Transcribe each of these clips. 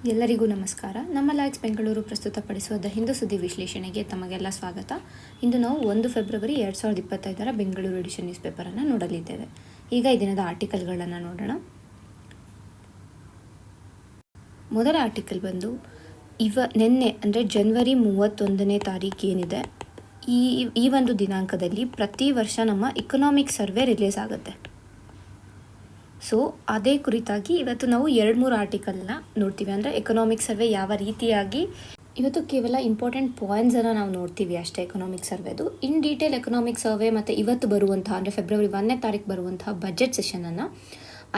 ಎಲ್ಲರಿಗೂ ನಮಸ್ಕಾರ. ನಮ್ಮ ಲಾಯ್ಕ್ಸ್ ಬೆಂಗಳೂರು ಪ್ರಸ್ತುತಪಡಿಸುವ ದ ಹಿಂದೂ ಸುದ್ದಿ ವಿಶ್ಲೇಷಣೆಗೆ ತಮಗೆಲ್ಲ ಸ್ವಾಗತ. ಇಂದು ನಾವು 1 ಫೆಬ್ರವರಿ 2025 ಬೆಂಗಳೂರು ಎಡಿಷನ್ ನ್ಯೂಸ್ ಪೇಪರನ್ನು ನೋಡಲಿದ್ದೇವೆ. ಈಗ ಈ ದಿನದ ಆರ್ಟಿಕಲ್ಗಳನ್ನು ನೋಡೋಣ. ಮೊದಲ ಆರ್ಟಿಕಲ್ ಬಂದು ನಿನ್ನೆ ಅಂದರೆ ಜನವರಿ 31ನೇ ತಾರೀಕು ಏನಿದೆ, ಈ ಒಂದು ದಿನಾಂಕದಲ್ಲಿ ಪ್ರತಿ ವರ್ಷ ನಮ್ಮ ಇಕನಾಮಿಕ್ ಸರ್ವೆ ರಿಲೀಸ್ ಆಗುತ್ತೆ. ಸೊ ಅದೇ ಕುರಿತಾಗಿ ಇವತ್ತು ನಾವು 2-3 ಆರ್ಟಿಕಲ್ನ ನೋಡ್ತೀವಿ. ಅಂದರೆ ಎಕನಾಮಿಕ್ ಸರ್ವೆ ಯಾವ ರೀತಿಯಾಗಿ, ಇವತ್ತು ಕೇವಲ ಇಂಪಾರ್ಟೆಂಟ್ ಪಾಯಿಂಟ್ಸನ್ನು ನಾವು ನೋಡ್ತೀವಿ ಅಷ್ಟೇ ಎಕನಾಮಿಕ್ ಸರ್ವೆದು. ಇನ್ ಡೀಟೇಲ್ ಎಕನಾಮಿಕ್ ಸರ್ವೆ ಮತ್ತು ಇವತ್ತು ಬರುವಂತಹ ಅಂದರೆ ಫೆಬ್ರವರಿ 1ನೇ ತಾರೀಕು ಬರುವಂತಹ ಬಜೆಟ್ ಸೆಷನನ್ನು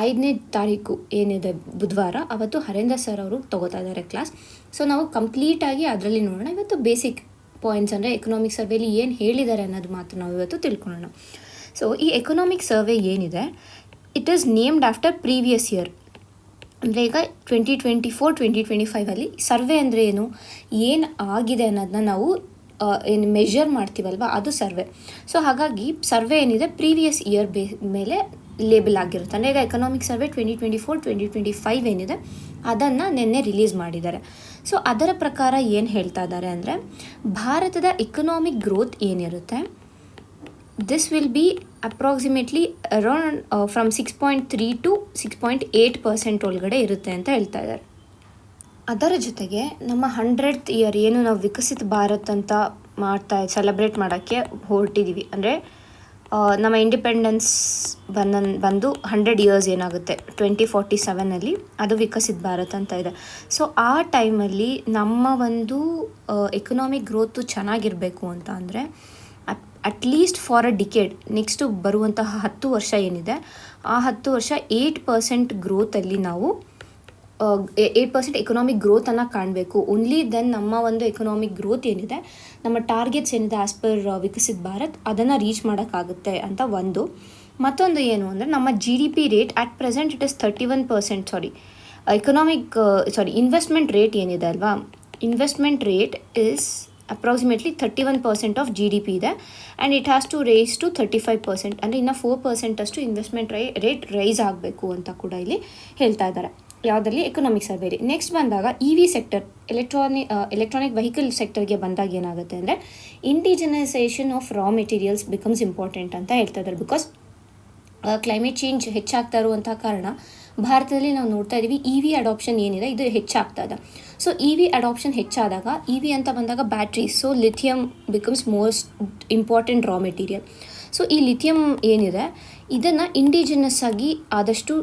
5ನೇ ತಾರೀಕು ಏನಿದೆ ಬುಧವಾರ, ಅವತ್ತು ಹರೇಂದ್ರ ಸರ್ ಅವರು ತಗೋತಾ ಇದ್ದಾರೆ ಕ್ಲಾಸ್. ಸೊ ನಾವು ಕಂಪ್ಲೀಟಾಗಿ ಅದರಲ್ಲಿ ನೋಡೋಣ. ಇವತ್ತು ಬೇಸಿಕ್ ಪಾಯಿಂಟ್ಸ್ ಅಂದರೆ ಎಕನಾಮಿಕ್ ಸರ್ವೆಯಲ್ಲಿ ಏನು ಹೇಳಿದ್ದಾರೆ ಅನ್ನೋದು ಮಾತ್ರ ನಾವು ಇವತ್ತು ತಿಳ್ಕೊಳ್ಳೋಣ. ಸೊ ಈ ಎಕನಾಮಿಕ್ ಸರ್ವೆ ಏನಿದೆ, it is named after previous year. ಅಂದರೆ ಈಗ 2024-2025 ಸರ್ವೆ ಅಂದರೆ ಏನು ಆಗಿದೆ ಅನ್ನೋದನ್ನ ನಾವು ಏನು ಮೆಷರ್ ಮಾಡ್ತೀವಲ್ವ, ಅದು ಸರ್ವೆ. ಸೊ ಹಾಗಾಗಿ ಸರ್ವೆ ಏನಿದೆ ಪ್ರೀವಿಯಸ್ ಇಯರ್ ಮೇಲೆ ಲೇಬಲ್ ಆಗಿರುತ್ತೆ. ಅಂದರೆ ಈಗ ಎಕನಾಮಿಕ್ ಸರ್ವೆ 2024-2025 ಏನಿದೆ ಅದನ್ನು ನಿನ್ನೆ ರಿಲೀಸ್ ಮಾಡಿದ್ದಾರೆ. ಸೊ ಅದರ ಪ್ರಕಾರ ಏನು ಹೇಳ್ತಾ ಇದ್ದಾರೆ ಅಂದರೆ, ಭಾರತದ ಇಕನಾಮಿಕ್ ಗ್ರೋತ್ ಏನಿರುತ್ತೆ, this will be approximately around from 6.3 to 6.8% ಒಳಗಡೆ ಇರುತ್ತೆ ಅಂತ ಹೇಳ್ತಾ ಇದ್ದಾರೆ. ಅದರ ಜೊತೆಗೆ ನಮ್ಮ 100th ಇಯರ್ ಏನು ನಾವು ವಿಕಸಿತ ಭಾರತ್ ಅಂತ ಸೆಲೆಬ್ರೇಟ್ ಮಾಡೋಕ್ಕೆ ಹೊರಟಿದ್ದೀವಿ. ಅಂದರೆ ನಮ್ಮ ಇಂಡಿಪೆಂಡೆನ್ಸ್ ಬಂದು 100 ಇಯರ್ಸ್ ಏನಾಗುತ್ತೆ 2047 ಅದು ವಿಕಸಿತ ಭಾರತ್ ಅಂತ ಇದೆ. ಸೊ ಆ ಟೈಮಲ್ಲಿ ನಮ್ಮ ಒಂದು ಎಕನಾಮಿಕ್ ಗ್ರೋತು ಚೆನ್ನಾಗಿರಬೇಕು ಅಂತ ಅಂದರೆ at least for a decade, next ಬರುವಂತಹ 10 ವರ್ಷ ಏನಿದೆ ಆ 10 ವರ್ಷ 8% ಗ್ರೋತಲ್ಲಿ ನಾವು 8% ಎಕನಾಮಿಕ್ ಗ್ರೋತನ್ನು ಕಾಣಬೇಕು. ಓನ್ಲಿ ದೆನ್ ನಮ್ಮ ಒಂದು ಎಕನಾಮಿಕ್ ಗ್ರೋತ್ ಏನಿದೆ, ನಮ್ಮ ಟಾರ್ಗೆಟ್ಸ್ ಏನಿದೆ ಆ್ಯಸ್ ಪರ್ ವಿಕಸಿತ ಭಾರತ್ ಅದನ್ನು ರೀಚ್ ಮಾಡೋಕ್ಕಾಗುತ್ತೆ ಅಂತ ಒಂದು. ಮತ್ತೊಂದು ಏನು ಅಂದರೆ, ನಮ್ಮ GDP rate at present it is 31%. Investment rate ಏನಿದೆ ಅಲ್ವಾ, investment rate is approximately 31% of GDP ಇದೆ. And it has to rise to 35%. ಅಂದರೆ ಇನ್ನು 4% ಅಷ್ಟು ಇನ್ವೆಸ್ಟ್ಮೆಂಟ್ ರೇಟ್ ರೈಸ್ ಆಗಬೇಕು ಅಂತ ಕೂಡ ಇಲ್ಲಿ ಹೇಳ್ತಾ ಇದ್ದಾರೆ. ಯಾವುದರಲ್ಲಿ? ಎಕನಾಮಿಕ್ ಸರ್ವೆಲಿ. ನೆಕ್ಸ್ಟ್ ಬಂದಾಗ EV ಸೆಕ್ಟರ್, ಎಲೆಕ್ಟ್ರಾನಿಕ್ ವೆಹಿಕಲ್ ಸೆಕ್ಟರ್ಗೆ ಬಂದಾಗ ಏನಾಗುತ್ತೆ ಅಂದರೆ, indigenisation of raw materials becomes important ಅಂತ ಹೇಳ್ತಾ ಇದ್ದಾರೆ. ಬಿಕಾಸ್ ಕ್ಲೈಮೇಟ್ ಚೇಂಜ್ ಹೆಚ್ಚಾಗ್ತಾ ಇರುವಂಥ ಕಾರಣ ಭಾರತದಲ್ಲಿ ನಾವು ನೋಡ್ತಾ ಇದ್ದೀವಿ EV ಅಡಾಪ್ಷನ್ ಏನಿದೆ ಇದು ಹೆಚ್ಚಾಗ್ತಾ ಇದೆ. ಸೊ EV ಅಡಾಪ್ಷನ್ ಹೆಚ್ಚಾದಾಗ, EV ಅಂತ ಬಂದಾಗ batteries, so lithium becomes most important raw material. So ಈ ಲಿಥಿಯಮ್ ಏನಿದೆ ಇದನ್ನು ಇಂಡಿಜಿನಸ್ ಆಗಿ ಆದಷ್ಟು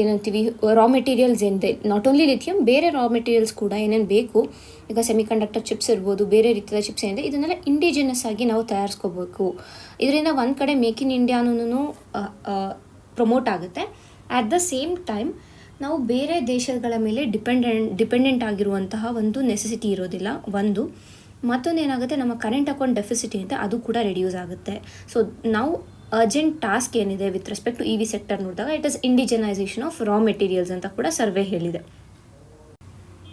ಏನಂತೀವಿ ರಾ ಮೆಟೀರಿಯಲ್ಸ್ ಏನಿದೆ, ನಾಟ್ ಓನ್ಲಿ ಲಿಥಿಯಮ್, ಬೇರೆ ರಾ ಮೆಟೀರಿಯಲ್ಸ್ ಕೂಡ ಏನೇನು ಬೇಕು, ಈಗ ಸೆಮಿಕಂಡಕ್ಟರ್ ಚಿಪ್ಸ್ ಇರ್ಬೋದು, ಬೇರೆ ರೀತಿಯ ಚಿಪ್ಸ್ ಏನಿದೆ ಇದನ್ನೆಲ್ಲ ಇಂಡಿಜಿನಸ್ ಆಗಿ ನಾವು ತಯಾರಿಸ್ಕೋಬೇಕು. ಇದರಿಂದ ಒಂದು ಕಡೆ ಮೇಕ್ ಇನ್ ಇಂಡಿಯಾನೂ ಪ್ರಮೋಟ್ ಆಗುತ್ತೆ. ಅಟ್ ದ ಸೇಮ್ ಟೈಮ್ ನಾವು ಬೇರೆ ದೇಶಗಳ ಮೇಲೆ ಡಿಪೆಂಡೆಂಟ್ ಆಗಿರುವಂತಹ ಒಂದು ನೆಸೆಸಿಟಿ ಇರೋದಿಲ್ಲ ಒಂದು. ಮತ್ತೊಂದು ಏನಾಗುತ್ತೆ, ನಮ್ಮ ಕರೆಂಟ್ ಅಕೌಂಟ್ ಡೆಫಿಸಿಟ್ ಏನಿದೆ ಅದು ಕೂಡ ರೆಡ್ಯೂಸ್ ಆಗುತ್ತೆ. ಸೊ ನಾವು ಅರ್ಜೆಂಟ್ ಟಾಸ್ಕ್ ಏನಿದೆ with respect to EV sector ನೋಡಿದಾಗ it is indigenisation of raw materials ಅಂತ ಕೂಡ ಸರ್ವೆ ಹೇಳಿದೆ.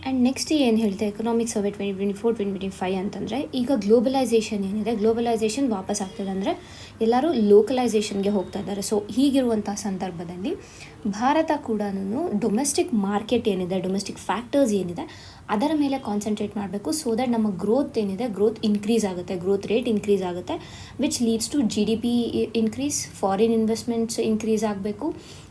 ಆ್ಯಂಡ್ ನೆಕ್ಸ್ಟ್ ಏನು ಹೇಳಿದೆ ಎಕನಾಮಿಕ್ ಸರ್ವೆ 2024-2025 ಅಂತಂದರೆ, ಈಗ ಗ್ಲೋಬಲೈಸೇಷನ್ ಏನಿದೆ, ಗ್ಲೋಬಲೈಸೇಷನ್ ವಾಪಸ್ ಆಗ್ತದೆ. ಅಂದರೆ ಎಲ್ಲರೂ ಲೋಕಲೈಸೇಷನ್ಗೆ ಹೋಗ್ತಾ ಇದ್ದಾರೆ. ಸೊ ಹೀಗಿರುವಂಥ ಸಂದರ್ಭದಲ್ಲಿ ಭಾರತ ಕೂಡ ಡೊಮೆಸ್ಟಿಕ್ ಮಾರ್ಕೆಟ್ ಏನಿದೆ, ಡೊಮೆಸ್ಟಿಕ್ ಫ್ಯಾಕ್ಟರ್ಸ್ ಏನಿದೆ ಅದರ ಮೇಲೆ ಕಾನ್ಸಂಟ್ರೇಟ್ ಮಾಡಬೇಕು. ಸೊ ದಟ್ ನಮ್ಮ ಗ್ರೋತ್ ಏನಿದೆ, ಗ್ರೋತ್ ಇನ್ಕ್ರೀಸ್ ಆಗುತ್ತೆ, ಗ್ರೋತ್ ರೇಟ್ ಇನ್ಕ್ರೀಸ್ ಆಗುತ್ತೆ, which leads to GDP increase, foreign investments increase ಆಗಬೇಕು.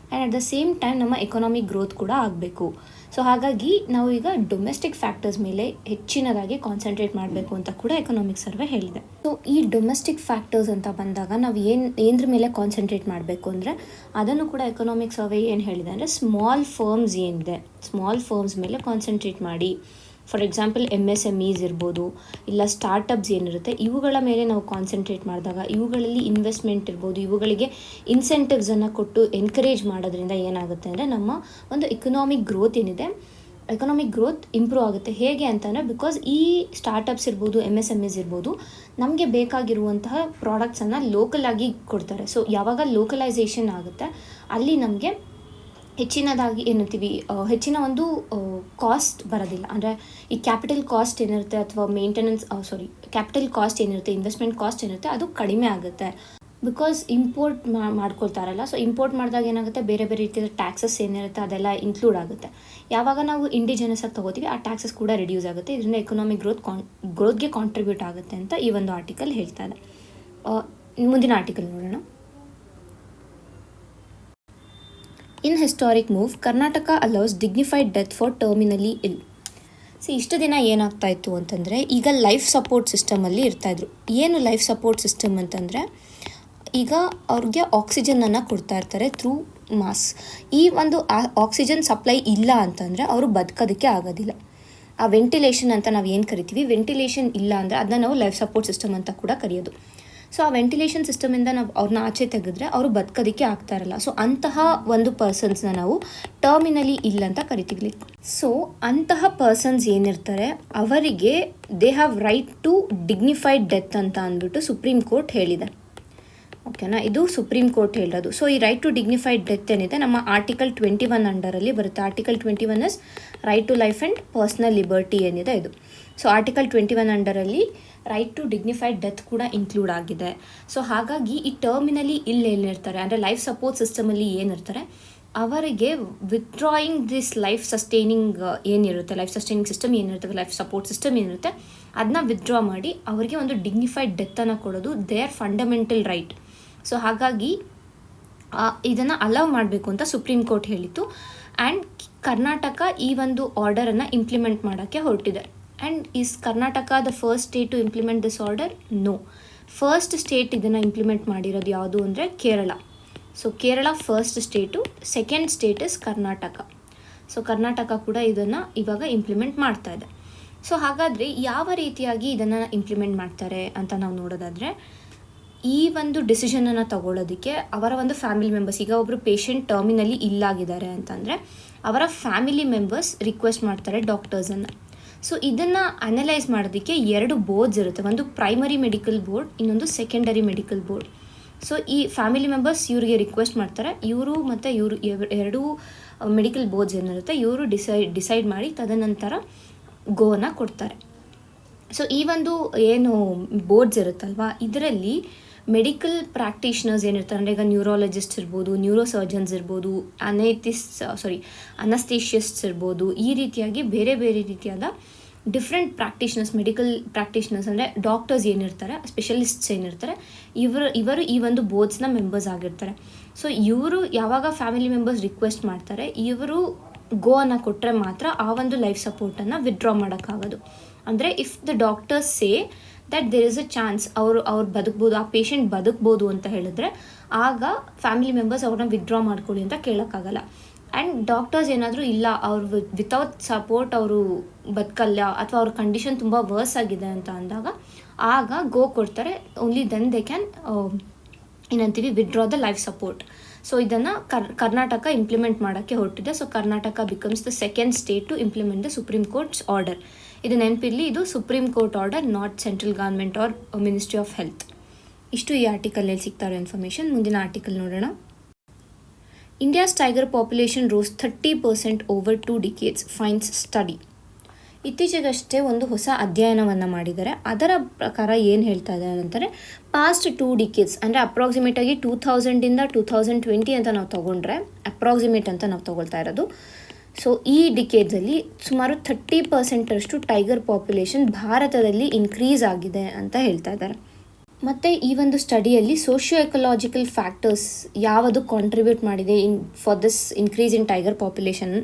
And at the same time ನಮ್ಮ ಎಕನಾಮಿಕ್ ಗ್ರೋತ್ ಕೂಡ ಆಗಬೇಕು. ಸೊ ಹಾಗಾಗಿ ನಾವು ಈಗ ಡೊಮೆಸ್ಟಿಕ್ ಫ್ಯಾಕ್ಟರ್ಸ್ ಮೇಲೆ ಹೆಚ್ಚಿನದಾಗಿ ಕಾನ್ಸಂಟ್ರೇಟ್ ಮಾಡಬೇಕು ಅಂತ ಕೂಡ ಎಕನಾಮಿಕ್ ಸರ್ವೆ ಹೇಳಿದೆ. ಸೊ ಈ ಡೊಮೆಸ್ಟಿಕ್ ಫ್ಯಾಕ್ಟರ್ಸ್ ಅಂತ ಬಂದಾಗ ನಾವು ಏನರ ಮೇಲೆ ಕಾನ್ಸಂಟ್ರೇಟ್ ಮಾಡಬೇಕು ಅಂದರೆ, ಅದನ್ನು ಕೂಡ ಎಕನಾಮಿಕ್ ಸರ್ವೆ ಏನು ಹೇಳಿದೆ ಅಂದರೆ, ಸ್ಮಾಲ್ ಫರ್ಮ್ಸ್ ಏನಿದೆ, ಸ್ಮಾಲ್ ಫರ್ಮ್ಸ್ ಮೇಲೆ ಕಾನ್ಸಂಟ್ರೇಟ್ ಮಾಡಿ. ಫಾರ್ ಎಕ್ಸಾಂಪಲ್ MSMEs ಇರ್ಬೋದು, ಇಲ್ಲ ಸ್ಟಾರ್ಟಪ್ಸ್ ಏನಿರುತ್ತೆ ಇವುಗಳ ಮೇಲೆ ನಾವು ಕಾನ್ಸಂಟ್ರೇಟ್ ಮಾಡಿದಾಗ, ಇವುಗಳಲ್ಲಿ ಇನ್ವೆಸ್ಟ್ಮೆಂಟ್ ಇರ್ಬೋದು, ಇವುಗಳಿಗೆ ಇನ್ಸೆಂಟಿವ್ಸನ್ನು ಕೊಟ್ಟು ಎನ್ಕರೇಜ್ ಮಾಡೋದ್ರಿಂದ ಏನಾಗುತ್ತೆ ಅಂದರೆ, ನಮ್ಮ ಒಂದು ಎಕನಾಮಿಕ್ ಗ್ರೋತ್ ಏನಿದೆ, ಎಕನಾಮಿಕ್ ಗ್ರೋತ್ ಇಂಪ್ರೂವ್ ಆಗುತ್ತೆ. ಹೇಗೆ ಅಂತಂದರೆ, ಬಿಕಾಸ್ ಈ ಸ್ಟಾರ್ಟಪ್ಸ್ ಇರ್ಬೋದು, MSMEs ಇರ್ಬೋದು, ನಮಗೆ ಬೇಕಾಗಿರುವಂತಹ ಪ್ರಾಡಕ್ಟ್ಸನ್ನು ಲೋಕಲ್ ಆಗಿ ಕೊಡ್ತಾರೆ. ಸೊ ಯಾವಾಗ ಲೋಕಲೈಸೇಷನ್ ಆಗುತ್ತೆ ಅಲ್ಲಿ ನಮಗೆ ಹೆಚ್ಚಿನದಾಗಿ ಏನಂತೀವಿ, ಹೆಚ್ಚಿನ ಒಂದು ಕಾಸ್ಟ್ ಬರೋದಿಲ್ಲ. ಅಂದರೆ ಈ ಕ್ಯಾಪಿಟಲ್ ಕಾಸ್ಟ್ ಏನಿರುತ್ತೆ ಅಥವಾ ಕ್ಯಾಪಿಟಲ್ ಕಾಸ್ಟ್ ಏನಿರುತ್ತೆ, ಇನ್ವೆಸ್ಟ್ಮೆಂಟ್ ಕಾಸ್ಟ್ ಏನಿರುತ್ತೆ ಅದು ಕಡಿಮೆ ಆಗುತ್ತೆ. ಬಿಕಾಸ್ ಇಂಪೋರ್ಟ್ ಮಾಡ್ಕೊಳ್ತಾರಲ್ಲ, ಸೊ ಇಂಪೋರ್ಟ್ ಮಾಡಿದಾಗ ಏನಾಗುತ್ತೆ, ಬೇರೆ ಬೇರೆ ರೀತಿಯ ಟ್ಯಾಕ್ಸಸ್ ಏನಿರುತ್ತೆ ಅದೆಲ್ಲ ಇನ್ಕ್ಲೂಡ್ ಆಗುತ್ತೆ. ಯಾವಾಗ ನಾವು ಇಂಡಿಜಿನಸ್ ಆಗಿ ತೊಗೋತೀವಿ ಆ ಟ್ಯಾಕ್ಸಸ್ ಕೂಡ ರಿಡ್ಯೂಸ್ ಆಗುತ್ತೆ, ಇದರಿಂದ ಎಕನಾಮಿಕ್ ಗ್ರೋತ್ಗೆ ಕಾಂಟ್ರಿಬ್ಯೂಟ್ ಆಗುತ್ತೆ ಅಂತ ಈ ಒಂದು ಆರ್ಟಿಕಲ್ ಹೇಳ್ತಾ ಇದೆ. ಮುಂದಿನ ಆರ್ಟಿಕಲ್ ನೋಡೋಣ. In historic move, Karnataka allows dignified death for terminally ill. ಇಷ್ಟು ದಿನ ಏನಾಗ್ತಾ ಇತ್ತು ಅಂತಂದರೆ, ಈಗ ಲೈಫ್ ಸಪೋರ್ಟ್ ಸಿಸ್ಟಮಲ್ಲಿ ಇರ್ತಾಯಿದ್ರು. ಏನು ಲೈಫ್ ಸಪೋರ್ಟ್ ಸಿಸ್ಟಮ್ ಅಂತಂದರೆ, ಈಗ ಅವ್ರಿಗೆ ಆಕ್ಸಿಜನನ್ನು ಕೊಡ್ತಾ ಇರ್ತಾರೆ ಥ್ರೂ ಮಾಸ್. ಈ ಒಂದು ಆಕ್ಸಿಜನ್ ಸಪ್ಲೈ ಇಲ್ಲ ಅಂತಂದರೆ ಅವರು ಬದುಕೋದಕ್ಕೆ ಆಗೋದಿಲ್ಲ. ಆ ವೆಂಟಿಲೇಷನ್ ಅಂತ ನಾವು ಏನು ಕರಿತೀವಿ, ವೆಂಟಿಲೇಷನ್ ಇಲ್ಲ ಅಂದರೆ ಅದನ್ನ ನಾವು ಲೈಫ್ ಸಪೋರ್ಟ್ ಸಿಸ್ಟಮ್ ಅಂತ ಕೂಡ ಕರೆಯೋದು. ಸೊ ಆ ವೆಂಟಿಲೇಷನ್ ಸಿಸ್ಟಮಿಂದ ನಾವು ಅವ್ರನ್ನ ಆಚೆ ತೆಗೆದ್ರೆ ಅವರು ಬದುಕೋದಕ್ಕೆ ಆಗ್ತಾ ಇರಲ್ಲ. ಸೊ ಅಂತಹ ಒಂದು ಪರ್ಸನ್ಸ್ನ ನಾವು ಟರ್ಮಿನಲಿ ಇಲ್ಲ ಅಂತ ಕರಿತೀವಿ. ಸೊ ಅಂತಹ ಪರ್ಸನ್ಸ್ ಏನಿರ್ತಾರೆ ಅವರಿಗೆ they have right to dignified death ಅಂತ ಅಂದ್ಬಿಟ್ಟು ಸುಪ್ರೀಂ ಕೋರ್ಟ್ ಹೇಳಿದೆ. ಓಕೆನಾ, ಇದು ಸುಪ್ರೀಂ ಕೋರ್ಟ್ ಹೇಳೋದು. ಸೊ ಈ ರೈಟ್ ಟು ಡಿಗ್ನಿಫೈಡ್ ಡೆತ್ ಏನಿದೆ ನಮ್ಮ ಆರ್ಟಿಕಲ್ 21 ಅಂಡರಲ್ಲಿ ಬರುತ್ತೆ. Article 21 is right to life and personal liberty ಏನಿದೆ ಇದು. ಸೊ ಆರ್ಟಿಕಲ್ 21 ಅಂಡರಲ್ಲಿ ರೈಟ್ ಟು ಡಿಗ್ನಿಫೈಡ್ ಡೆತ್ ಕೂಡ ಇನ್ಕ್ಲೂಡ್ ಆಗಿದೆ. ಸೊ ಹಾಗಾಗಿ ಈ ಟರ್ಮಿನಲಿ ಏನಿರ್ತಾರೆ ಅಂದರೆ ಲೈಫ್ ಸಪೋರ್ಟ್ ಸಿಸ್ಟಮಲ್ಲಿ ಏನಿರ್ತಾರೆ ಅವರಿಗೆ ವಿತ್ಡ್ರಾಯಿಂಗ್ ದಿಸ್ ಲೈಫ್ ಸಸ್ಟೈನಿಂಗ್ ಏನಿರುತ್ತೆ, ಲೈಫ್ ಸಸ್ಟೈನಿಂಗ್ ಸಿಸ್ಟಮ್ ಏನಿರುತ್ತೆ, ಲೈಫ್ ಸಪೋರ್ಟ್ ಸಿಸ್ಟಮ್ ಏನಿರುತ್ತೆ ಅದನ್ನ ವಿತ್ಡ್ರಾ ಮಾಡಿ ಅವರಿಗೆ ಒಂದು ಡಿಗ್ನಿಫೈಡ್ ಡೆತ್ತನ್ನು ಕೊಡೋದು ದೇರ್ ಫಂಡಮೆಂಟಲ್ ರೈಟ್. ಸೊ ಹಾಗಾಗಿ ಇದನ್ನು ಅಲೌ ಮಾಡಬೇಕು ಅಂತ ಸುಪ್ರೀಂ ಕೋರ್ಟ್ ಹೇಳಿತ್ತು. ಆ್ಯಂಡ್ ಕರ್ನಾಟಕ ಈ ಒಂದು ಆರ್ಡರನ್ನು ಇಂಪ್ಲಿಮೆಂಟ್ ಮಾಡೋಕ್ಕೆ ಹೊರಟಿದೆ. And is Karnataka the first state to implement this order? No. First state ಇದನ್ನು ಇಂಪ್ಲಿಮೆಂಟ್ ಮಾಡಿರೋದು ಯಾವುದು ಅಂದರೆ Kerala. So Kerala first state, second state is Karnataka. So Karnataka ಕೂಡ ಇದನ್ನು ಇವಾಗ ಇಂಪ್ಲಿಮೆಂಟ್ ಮಾಡ್ತಾ ಇದೆ. ಸೊ ಹಾಗಾದರೆ ಯಾವ ರೀತಿಯಾಗಿ ಇದನ್ನು ಇಂಪ್ಲಿಮೆಂಟ್ ಮಾಡ್ತಾರೆ ಅಂತ ನಾವು ನೋಡೋದಾದರೆ, ಈ ಒಂದು ಡಿಸಿಷನನ್ನು ತಗೊಳ್ಳೋದಕ್ಕೆ ಅವರ ಒಂದು ಫ್ಯಾಮಿಲಿ ಮೆಂಬರ್ಸ್, ಈಗ ಒಬ್ಬರು ಪೇಷಂಟ್ ಟರ್ಮಿನಲ್ಲಿ ಇಲ್ಲಾಗಿದ್ದಾರೆ ಅಂತಂದರೆ ಅವರ ಫ್ಯಾಮಿಲಿ ಮೆಂಬರ್ಸ್ ರಿಕ್ವೆಸ್ಟ್ ಮಾಡ್ತಾರೆ ಡಾಕ್ಟರ್ಸನ್ನು. ಸೊ ಇದನ್ನು ಅನಲೈಸ್ ಮಾಡೋದಕ್ಕೆ 2 ಬೋರ್ಡ್ಸ್ ಇರುತ್ತೆ, ಒಂದು ಪ್ರೈಮರಿ ಮೆಡಿಕಲ್ ಬೋರ್ಡ್, ಇನ್ನೊಂದು ಸೆಕೆಂಡರಿ ಮೆಡಿಕಲ್ ಬೋರ್ಡ್. ಸೊ ಈ ಫ್ಯಾಮಿಲಿ ಮೆಂಬರ್ಸ್ ಇವರಿಗೆ ರಿಕ್ವೆಸ್ಟ್ ಮಾಡ್ತಾರೆ, ಇವರು ಮತ್ತು ಇವರು 2 ಮೆಡಿಕಲ್ ಬೋರ್ಡ್ಸ್ ಏನಿರುತ್ತೆ ಇವರು ಡಿಸೈಡ್ ಮಾಡಿ ತದನಂತರ ಗೋವನ್ನು ಕೊಡ್ತಾರೆ. ಸೊ ಈ ಒಂದು ಏನು ಬೋರ್ಡ್ಸ್ ಇರುತ್ತಲ್ವ ಇದರಲ್ಲಿ ಮೆಡಿಕಲ್ ಪ್ರಾಕ್ಟೀಷನರ್ಸ್ ಏನಿರ್ತಾರೆ ಅಂದರೆ ಈಗ ನ್ಯೂರಾಲಜಿಸ್ಟ್ ಇರ್ಬೋದು, ನ್ಯೂರೋ ಸರ್ಜನ್ಸ್ ಇರ್ಬೋದು, ಅನಸ್ತೇಷಿಯಸ್ಟ್ಸ್ ಇರ್ಬೋದು, ಈ ರೀತಿಯಾಗಿ ಬೇರೆ ಬೇರೆ ರೀತಿಯಾದ ಡಿಫ್ರೆಂಟ್ ಪ್ರಾಕ್ಟೀಷನರ್ಸ್, ಮೆಡಿಕಲ್ ಪ್ರಾಕ್ಟೀಷನರ್ಸ್ ಅಂದರೆ ಡಾಕ್ಟರ್ಸ್ ಏನಿರ್ತಾರೆ, ಸ್ಪೆಷಲಿಸ್ಟ್ಸ್ ಏನಿರ್ತಾರೆ ಇವರು ಈ ಒಂದು ಬೋರ್ಡ್ಸ್ನ ಮೆಂಬರ್ಸ್ ಆಗಿರ್ತಾರೆ. ಸೊ ಇವರು ಯಾವಾಗ ಫ್ಯಾಮಿಲಿ ಮೆಂಬರ್ಸ್ ರಿಕ್ವೆಸ್ಟ್ ಮಾಡ್ತಾರೆ ಇವರು ಗೋವನ್ನು ಕೊಟ್ಟರೆ ಮಾತ್ರ ಆ ಒಂದು ಲೈಫ್ ಸಪೋರ್ಟನ್ನು ವಿತ್ಡ್ರಾ ಮಾಡೋಕ್ಕಾಗೋದು. ಅಂದರೆ if the doctors say that there is a chance ಅವ್ರು ಬದುಕ್ಬೋದು, ಆ ಪೇಷಂಟ್ ಬದುಕ್ಬೋದು ಅಂತ ಹೇಳಿದ್ರೆ ಆಗ ಫ್ಯಾಮಿಲಿ ಮೆಂಬರ್ಸ್ ಅವ್ರನ್ನ ವಿತ್ಡ್ರಾ ಮಾಡ್ಕೊಳ್ಳಿ ಅಂತ ಕೇಳೋಕ್ಕಾಗಲ್ಲ. ಆ್ಯಂಡ್ ಡಾಕ್ಟರ್ಸ್ ಏನಾದರೂ ಇಲ್ಲ ಅವ್ರು ವಿತೌಟ್ ಸಪೋರ್ಟ್ ಅವರು ಬದುಕಲ್ಲ ಅಥವಾ ಅವ್ರ ಕಂಡೀಷನ್ ತುಂಬ ವರ್ಸ್ ಆಗಿದೆ ಅಂತ ಅಂದಾಗ ಆಗ ಗೋ ಕೊಡ್ತಾರೆ. ಓನ್ಲಿ ದೆನ್ ದೇ ಕ್ಯಾನ್ ಏನಂತೀವಿ withdraw the life support. So ಇದನ್ನು ಕರ್ನಾಟಕ ಇಂಪ್ಲಿಮೆಂಟ್ ಮಾಡೋಕ್ಕೆ ಹೊರಟಿದೆ. So Karnataka becomes the second state to implement the Supreme Court's order. ಇದು ನೆನಪಿರಲಿ, ಇದು Supreme Court order, not central government or ministry of health. ಇಷ್ಟು ಈ ಆರ್ಟಿಕಲ್ನಲ್ಲಿ ಸಿಗ್ತಾ ಇರೋ ಇನ್ಫಾರ್ಮೇಷನ್. ಮುಂದಿನ ಆರ್ಟಿಕಲ್ ನೋಡೋಣ. India's tiger population rose 30% over 2 decades finds study. ಇತ್ತೀಚೆಗಷ್ಟೇ ಒಂದು ಹೊಸ ಅಧ್ಯಯನವನ್ನು ಮಾಡಿದ್ದಾರೆ. ಅದರ ಪ್ರಕಾರ ಏನು ಹೇಳ್ತಾ ಇದ್ದಾರೆ ಅಂತಾರೆ, ಪಾಸ್ಟ್ 2 decades ಅಂದರೆ ಅಪ್ರಾಕ್ಸಿಮೇಟಾಗಿ 2000ಇಂದ 2020 ಅಂತ ನಾವು ತೊಗೊಂಡ್ರೆ, ಅಪ್ರಾಕ್ಸಿಮೇಟ್ ಅಂತ ನಾವು ತೊಗೊಳ್ತಾ ಇರೋದು. ಸೊ ಈ ಡಿಕೇಡ್ಸಲ್ಲಿ ಸುಮಾರು 30% ಟೈಗರ್ ಪಾಪ್ಯುಲೇಷನ್ ಭಾರತದಲ್ಲಿ ಇನ್ಕ್ರೀಸ್ ಆಗಿದೆ ಅಂತ ಹೇಳ್ತಾ ಇದ್ದಾರೆ. ಮತ್ತು ಈ ಒಂದು ಸ್ಟಡಿಯಲ್ಲಿ ಸೋಷಿಯೋ ಎಕಲಾಜಿಕಲ್ ಫ್ಯಾಕ್ಟರ್ಸ್ ಯಾವುದು ಕಾಂಟ್ರಿಬ್ಯೂಟ್ ಮಾಡಿದೆ for this increase in tiger population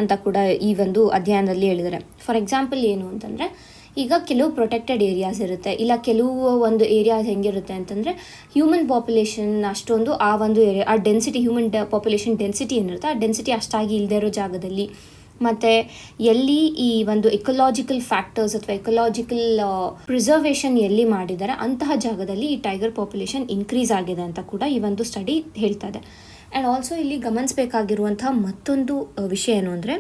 ಅಂತ ಕೂಡ ಈ ಒಂದು ಅಧ್ಯಯನದಲ್ಲಿ ಹೇಳಿದ್ದಾರೆ. ಫಾರ್ ಎಕ್ಸಾಂಪಲ್ ಏನು ಅಂತಂದರೆ, ಈಗ ಕೆಲವು ಪ್ರೊಟೆಕ್ಟೆಡ್ ಏರಿಯಾಸ್ ಇರುತ್ತೆ, ಇಲ್ಲ ಕೆಲವು ಒಂದು ಏರಿಯಾಸ್ ಹೆಂಗಿರುತ್ತೆ ಅಂತಂದರೆ ಹ್ಯೂಮನ್ ಪಾಪ್ಯುಲೇಷನ್ ಅಷ್ಟೊಂದು ಆ ಒಂದು ಏರಿಯಾ ಆ ಡೆನ್ಸಿಟಿ ಹ್ಯೂಮನ್ ಪಾಪ್ಯುಲೇಷನ್ ಡೆನ್ಸಿಟಿ ಏನಿರುತ್ತೆ ಆ ಡೆನ್ಸಿಟಿ ಅಷ್ಟಾಗಿ ಇಲ್ಲದೇ ಇರೋ ಜಾಗದಲ್ಲಿ, ಮತ್ತು ಎಲ್ಲಿ ಈ ಒಂದು ಎಕಲಾಜಿಕಲ್ ಫ್ಯಾಕ್ಟರ್ಸ್ ಅಥವಾ ಎಕಲಾಜಿಕಲ್ ಪ್ರಿಸರ್ವೇಷನ್ ಎಲ್ಲಿ ಮಾಡಿದ್ದಾರೆ ಅಂತಹ ಜಾಗದಲ್ಲಿ ಈ ಟೈಗರ್ ಪಾಪ್ಯುಲೇಷನ್ ಇನ್ಕ್ರೀಸ್ ಆಗಿದೆ ಅಂತ ಕೂಡ ಈ ಒಂದು ಸ್ಟಡಿ ಹೇಳ್ತಾ ಇದೆ. ಆ್ಯಂಡ್ ಆಲ್ಸೋ ಇಲ್ಲಿ ಗಮನಿಸಬೇಕಾಗಿರುವಂತಹ ಮತ್ತೊಂದು ವಿಷಯ ಏನು ಅಂದರೆ,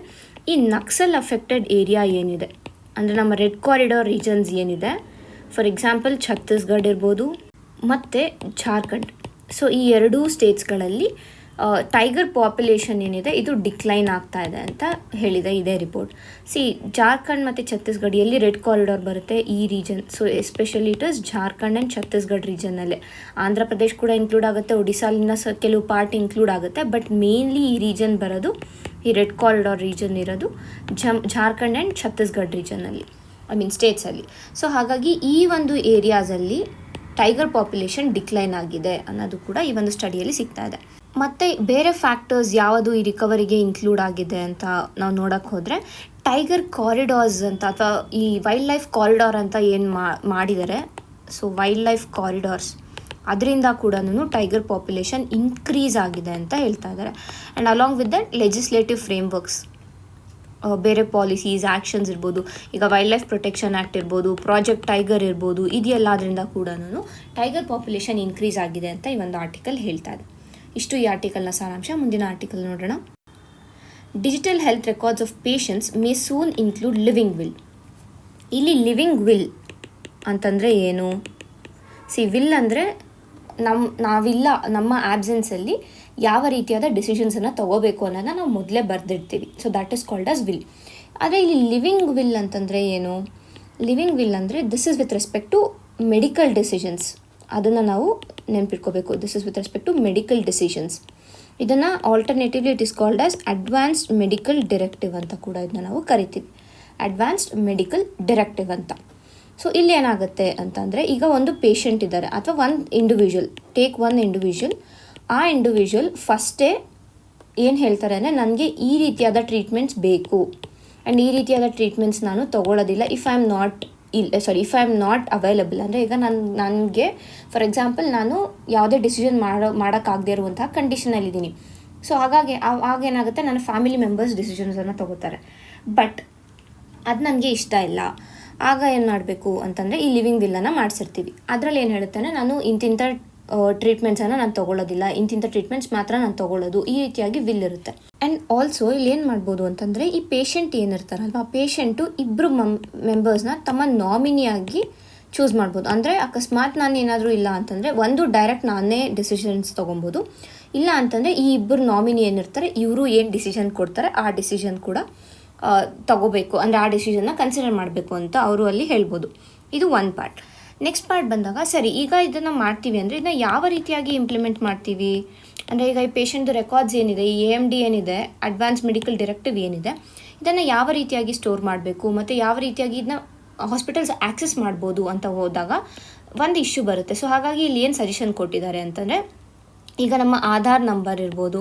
ಈ ನಕ್ಸಲ್ ಅಫೆಕ್ಟೆಡ್ ಏರಿಯಾ ಏನಿದೆ ಅಂದರೆ ನಮ್ಮ ರೆಡ್ ಕಾರಿಡಾರ್ ರೀಜನ್ಸ್ ಏನಿದೆ, ಫಾರ್ ಎಕ್ಸಾಂಪಲ್ ಛತ್ತೀಸ್ಗಢ ಇರ್ಬೋದು ಮತ್ತು ಜಾರ್ಖಂಡ್. ಸೊ ಈ 2 ಸ್ಟೇಟ್ಸ್ಗಳಲ್ಲಿ ಟೈಗರ್ ಪಾಪ್ಯುಲೇಷನ್ ಏನಿದೆ ಇದು ಡಿಕ್ಲೈನ್ ಆಗ್ತಾ ಇದೆ ಅಂತ ಹೇಳಿದೆ ಇದೇ ರಿಪೋರ್ಟ್. ಜಾರ್ಖಂಡ್ ಮತ್ತು ಛತ್ತೀಸ್ಗಢ ಎಲ್ಲಿ ರೆಡ್ ಕಾರಿಡಾರ್ ಬರುತ್ತೆ ಈ region. So especially it is Jharkhand and Chhattisgarh ರೀಜನ್ನಲ್ಲೇ. ಆಂಧ್ರ ಪ್ರದೇಶ್ ಕೂಡ ಇನ್ಕ್ಲೂಡ್ ಆಗುತ್ತೆ, ಒಡಿಸ್ಸಾಲಿನ ಕೆಲವು ಪಾರ್ಟ್ ಇನ್ಕ್ಲೂಡ್ ಆಗುತ್ತೆ, ಬಟ್ ಮೇನ್ಲಿ ಈ ರೀಜನ್ ಬರೋದು, ಈ ರೆಡ್ ಕಾರಿಡಾರ್ ರೀಜನ್ ಇರೋದು ಜಾರ್ಖಂಡ್ ಆ್ಯಂಡ್ ಛತ್ತೀಸ್ಗಢ ರೀಜನ್ನಲ್ಲಿ, ಸ್ಟೇಟ್ಸಲ್ಲಿ. ಸೊ ಹಾಗಾಗಿ ಈ ಒಂದು ಏರಿಯಾಸಲ್ಲಿ ಟೈಗರ್ ಪಾಪ್ಯುಲೇಷನ್ ಡಿಕ್ಲೈನ್ ಆಗಿದೆ ಅನ್ನೋದು ಕೂಡ ಈ ಒಂದು ಸ್ಟಡಿಯಲ್ಲಿ ಸಿಗ್ತಾ ಇದೆ. ಮತ್ತು ಬೇರೆ ಫ್ಯಾಕ್ಟರ್ಸ್ ಯಾವುದು ಈ ರಿಕವರಿಗೆ ಇನ್ಕ್ಲೂಡ್ ಆಗಿದೆ ಅಂತ ನಾವು ನೋಡೋಕ್ಕೆ ಹೋದರೆ, ಟೈಗರ್ ಕಾರಿಡಾರ್ಸ್ ಅಂತ ಅಥವಾ ಈ ವೈಲ್ಡ್ ಲೈಫ್ ಕಾರಿಡಾರ್ ಅಂತ ಏನು ಮಾಡಿದ್ದಾರೆ, ಸೊ ವೈಲ್ಡ್ ಲೈಫ್ ಕಾರಿಡಾರ್ಸ್ ಅದರಿಂದ ಕೂಡ ಟೈಗರ್ ಪಾಪ್ಯುಲೇಷನ್ ಇನ್ಕ್ರೀಸ್ ಆಗಿದೆ ಅಂತ ಹೇಳ್ತಾ ಇದ್ದಾರೆ. And along with that legislative frameworks, ಬೇರೆ ಪಾಲಿಸೀಸ್ ಆ್ಯಕ್ಷನ್ಸ್ ಇರ್ಬೋದು, ಈಗ ವೈಲ್ಡ್ ಲೈಫ್ ಪ್ರೊಟೆಕ್ಷನ್ ಆ್ಯಕ್ಟ್ ಇರ್ಬೋದು, ಪ್ರಾಜೆಕ್ಟ್ ಟೈಗರ್ ಇರ್ಬೋದು, ಇದೆಲ್ಲದರಿಂದ ಕೂಡ ಟೈಗರ್ ಪಾಪ್ಯುಲೇಷನ್ ಇನ್ಕ್ರೀಸ್ ಆಗಿದೆ ಅಂತ ಈ ಒಂದು ಆರ್ಟಿಕಲ್ ಹೇಳ್ತಾ ಇದೆ. ಇಷ್ಟು ಈ ಆರ್ಟಿಕಲ್ನ ಸಾರಾಂಶ. ಮುಂದಿನ ಆರ್ಟಿಕಲ್ ನೋಡೋಣ. Digital health records of patients May soon include living will. ಇಲ್ಲಿ ಲಿವಿಂಗ್ ವಿಲ್ ಅಂತಂದರೆ ಏನು? ವಿಲ್ ಅಂದರೆ ನಾವಿಲ್ಲ, ನಮ್ಮ ಆಬ್ಸೆನ್ಸಲ್ಲಿ ಯಾವ ರೀತಿಯಾದ ಡಿಸಿಷನ್ಸನ್ನು ತೊಗೋಬೇಕು ಅನ್ನೋದನ್ನ ನಾವು ಮೊದಲೇ ಬರೆದಿರ್ತೀವಿ. So that is called as will. ಆದರೆ ಇಲ್ಲಿ ಲಿವಿಂಗ್ ವಿಲ್ ಅಂತಂದರೆ ಏನು? ಲಿವಿಂಗ್ ವಿಲ್ ಅಂದರೆ this is with respect to medical decisions. ಅದನ್ನು ನಾವು ನೆನಪಿಟ್ಕೋಬೇಕು. This is with respect to medical decisions. ಇದನ್ನು alternatively it is called as advanced medical directive ಅಂತ ಕೂಡ ಇದನ್ನ ನಾವು ಕರಿತೀವಿ. ಅಡ್ವಾನ್ಸ್ಡ್ ಮೆಡಿಕಲ್ ಡಿರೆಕ್ಟಿವ್ ಅಂತ. ಸೊ ಇಲ್ಲಿ ಏನಾಗುತ್ತೆ ಅಂತಂದರೆ, ಈಗ ಒಂದು ಪೇಷಂಟ್ ಇದ್ದಾರೆ ಅಥವಾ ಒಂದು ಇಂಡಿವಿಜುವಲ್, ಟೇಕ್ ಒನ್ ಇಂಡಿವಿಜುವಲ್. ಆ ಇಂಡಿವಿಜುವಲ್ ಫಸ್ಟೇ ಏನು ಹೇಳ್ತಾರೆ ಅಂದರೆ, ನನಗೆ ಈ ರೀತಿಯಾದ ಟ್ರೀಟ್ಮೆಂಟ್ಸ್ ಬೇಕು ಆ್ಯಂಡ್ ಈ ರೀತಿಯಾದ ಟ್ರೀಟ್ಮೆಂಟ್ಸ್ ನಾನು ತೊಗೊಳ್ಳೋದಿಲ್ಲ if I am not available. ಅಂದರೆ ಈಗ ನನಗೆ ಫಾರ್ ಎಕ್ಸಾಂಪಲ್ ನಾನು ಯಾವುದೇ ಡಿಸಿಷನ್ ಮಾಡೋಕ್ಕಾಗದೇ ಇರುವಂತಹ ಕಂಡೀಷನಲ್ಲಿದ್ದೀನಿ. ಸೊ ಹಾಗಾಗಿ ಆಗೇನಾಗುತ್ತೆ, ನನ್ನ ಫ್ಯಾಮಿಲಿ ಮೆಂಬರ್ಸ್ ಡಿಸಿಷನ್ಸನ್ನು ತೊಗೋತಾರೆ, ಬಟ್ ಅದು ನನಗೆ ಇಷ್ಟ ಇಲ್ಲ. ಆಗ ಏನು ಮಾಡಬೇಕು ಅಂತಂದರೆ, ಈ ಲಿವಿಂಗ್ ವಿಲ್ಲನ್ನು ಮಾಡಿಸಿರ್ತೀವಿ. ಅದರಲ್ಲಿ ಏನು ಹೇಳುತ್ತಾನೆ, ನಾನು ಇಂತಿಂಥ ಟ್ರೀಟ್ಮೆಂಟ್ಸನ್ನು ನಾನು ತೊಗೊಳ್ಳೋದಿಲ್ಲ, ಇಂತಿಂಥ ಟ್ರೀಟ್ಮೆಂಟ್ಸ್ ಮಾತ್ರ ನಾನು ತೊಗೊಳ್ಳೋದು, ಈ ರೀತಿಯಾಗಿ ವಿಲ್ ಇರುತ್ತೆ. ಆ್ಯಂಡ್ ಆಲ್ಸೋ ಇಲ್ಲಿ ಏನು ಮಾಡ್ಬೋದು ಅಂತಂದರೆ, ಈ ಪೇಷಂಟ್ ಏನಿರ್ತಾರಲ್ವ, ಆ ಪೇಷಂಟು ಇಬ್ಬರು ಮೆಂಬರ್ಸ್ನ ತಮ್ಮ ನಾಮಿನಿಯಾಗಿ ಚೂಸ್ ಮಾಡ್ಬೋದು. ಅಂದರೆ ಅಕಸ್ಮಾತ್ ನಾನು ಏನಾದರೂ ಇಲ್ಲ ಅಂತಂದರೆ, ಒಂದು ಡೈರೆಕ್ಟ್ ನಾನೇ ಡಿಸಿಷನ್ಸ್ ತೊಗೊಬೋದು, ಇಲ್ಲ ಅಂತಂದರೆ ಈ ಇಬ್ಬರು ನಾಮಿನಿ ಏನಿರ್ತಾರೆ ಇವರು ಏನು ಡಿಸಿಷನ್ ಕೊಡ್ತಾರೆ ಆ ಡಿಸಿಷನ್ ಕೂಡ ತಗೋಬೇಕು, ಅಂದರೆ ಆ ಡಿಸಿಷನ್ನ ಕನ್ಸಿಡರ್ ಮಾಡಬೇಕು ಅಂತ ಅವರು ಅಲ್ಲಿ ಹೇಳ್ಬೋದು. ಇದು ಒಂದು ಪಾರ್ಟ್. ನೆಕ್ಸ್ಟ್ ಪಾರ್ಟ್ ಬಂದಾಗ, ಸರಿ ಈಗ ಇದನ್ನು ಮಾಡ್ತೀವಿ ಅಂದರೆ ಇದನ್ನ ಯಾವ ರೀತಿಯಾಗಿ ಇಂಪ್ಲಿಮೆಂಟ್ ಮಾಡ್ತೀವಿ ಅಂದರೆ, ಈಗ ಈ ಪೇಷಂಟ್ದು ರೆಕಾರ್ಡ್ಸ್ ಏನಿದೆ, ಈ AMD ಏನಿದೆ, ಅಡ್ವಾನ್ಸ್ ಮೆಡಿಕಲ್ ಡಿರೆಕ್ಟಿವ್ ಏನಿದೆ, ಇದನ್ನು ಯಾವ ರೀತಿಯಾಗಿ ಸ್ಟೋರ್ ಮಾಡಬೇಕು ಮತ್ತು ಯಾವ ರೀತಿಯಾಗಿ ಇದನ್ನ ಹಾಸ್ಪಿಟಲ್ಸ್ ಆ್ಯಕ್ಸೆಸ್ ಮಾಡ್ಬೋದು ಅಂತ ಹೋದಾಗ ಒಂದು ಇಶ್ಯೂ ಬರುತ್ತೆ. ಸೊ ಹಾಗಾಗಿ ಇಲ್ಲಿ ಏನು ಸಜೆಷನ್ ಕೊಟ್ಟಿದ್ದಾರೆ ಅಂತಂದರೆ, ಈಗ ನಮ್ಮ ಆಧಾರ್ ನಂಬರ್ ಇರ್ಬೋದು,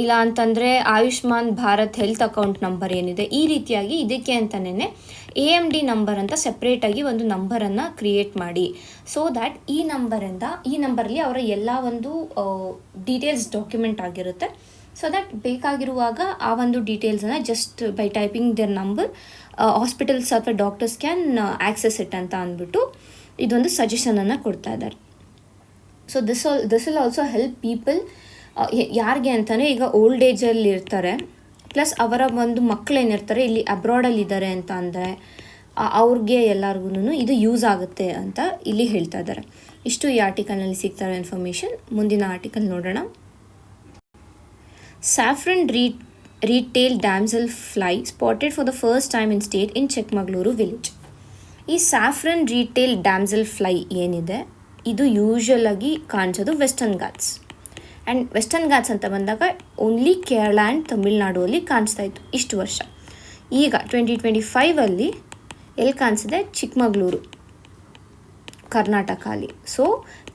ಇಲ್ಲ ಅಂತಂದರೆ Ayushman Bharat health account number ಏನಿದೆ, ಈ ರೀತಿಯಾಗಿ ಇದಕ್ಕೆ ಅಂತಲೇ AMD ನಂಬರ್ ಅಂತ ಸೆಪ್ರೇಟಾಗಿ ಒಂದು ನಂಬರನ್ನು ಕ್ರಿಯೇಟ್ ಮಾಡಿ. ಸೊ ದ್ಯಾಟ್ ಈ ನಂಬರಲ್ಲಿ ಅವರ ಎಲ್ಲ ಒಂದು ಡೀಟೇಲ್ಸ್ ಡಾಕ್ಯುಮೆಂಟ್ ಆಗಿರುತ್ತೆ. ಸೊ ದ್ಯಾಟ್ ಬೇಕಾಗಿರುವಾಗ ಆ ಒಂದು ಡೀಟೇಲ್ಸನ್ನು just by typing their number hospitals ಅಥವಾ ಡಾಕ್ಟರ್ಸ್ ಕ್ಯಾನ್ ಆ್ಯಕ್ಸೆಸ್ ಇಟ್ ಅಂತ ಅಂದ್ಬಿಟ್ಟು ಇದೊಂದು ಸಜೆಷನನ್ನು ಕೊಡ್ತಾ ಇದ್ದಾರೆ. So this will also help people. ಯಾರಿಗೆ ಅಂತಲೇ, ಈಗ ಓಲ್ಡ್ ಏಜಲ್ಲಿ ಇರ್ತಾರೆ, ಪ್ಲಸ್ ಅವರ ಒಂದು ಮಕ್ಕಳೇನಿರ್ತಾರೆ ಇಲ್ಲಿ ಅಬ್ರಾಡಲ್ಲಿ ಇದ್ದಾರೆ ಅಂತ ಅಂದರೆ ಅವ್ರಿಗೆ ಎಲ್ಲರಿಗೂ ಇದು ಯೂಸ್ ಆಗುತ್ತೆ ಅಂತ ಇಲ್ಲಿ ಹೇಳ್ತಾ ಇದ್ದಾರೆ. ಇಷ್ಟು ಈ ಆರ್ಟಿಕಲ್ನಲ್ಲಿ ಸಿಗ್ತಾ ಇರೋ ಇನ್ಫಾರ್ಮೇಷನ್. ಮುಂದಿನ ಆರ್ಟಿಕಲ್ ನೋಡೋಣ. Saffron reedtail damsel fly spotted for the first time in state in Chikkamagaluru village. ಈ ಸ್ಯಾಫ್ರನ್ ರೀಟೇಲ್ ಡ್ಯಾಮ್ಸೆಲ್ ಫ್ಲೈ ಏನಿದೆ, ಇದು ಯೂಶುವಲ್ ಆಗಿ ಕಾಣಿಸೋದು Western Ghats. And Western Ghats ಅಂತ ಬಂದಾಗ ಓನ್ಲಿ ಕೇರಳ ಆ್ಯಂಡ್ ತಮಿಳ್ನಾಡುವಲ್ಲಿ ಕಾಣಿಸ್ತಾ ಇತ್ತು ಇಷ್ಟು ವರ್ಷ. ಈಗ 2025 ಎಲ್ಲಿ ಕಾಣಿಸಿದೆ? ಚಿಕ್ಕಮಗಳೂರು, ಕರ್ನಾಟಕಲ್ಲಿ. ಸೊ